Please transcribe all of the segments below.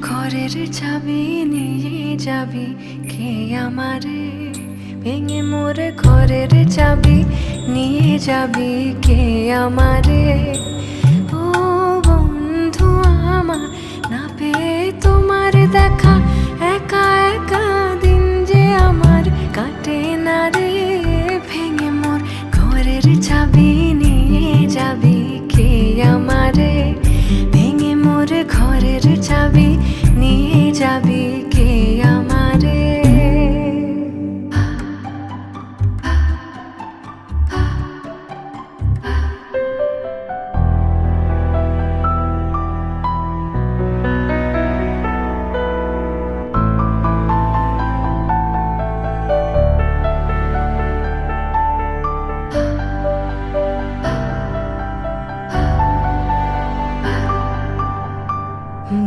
ঘরের চাবি নিয়ে যাবি কে আমারে, ভেঙে মোর ঘরের চাবি নিয়ে যাবি কে আমারে। ও বন্ধু আমার, না পেয়ে তোমার দেখা, একা একা দিন যে আমার কাটে না রে। ভেঙে মোর ঘরের চাবি নিয়ে যাবি কে আমারে, ভেঙে মোর ঘরের চাবি নিয়ে যাবি কে আমারে।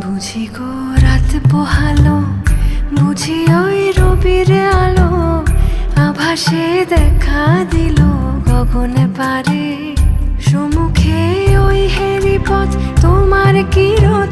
বুঝি গো রাত পোহালো, বুঝি ওই রবির আলো, আভাসে দেখা দিল গগনে পারে। সম্মুখে ওই হেরি পথ তোমার কিরণ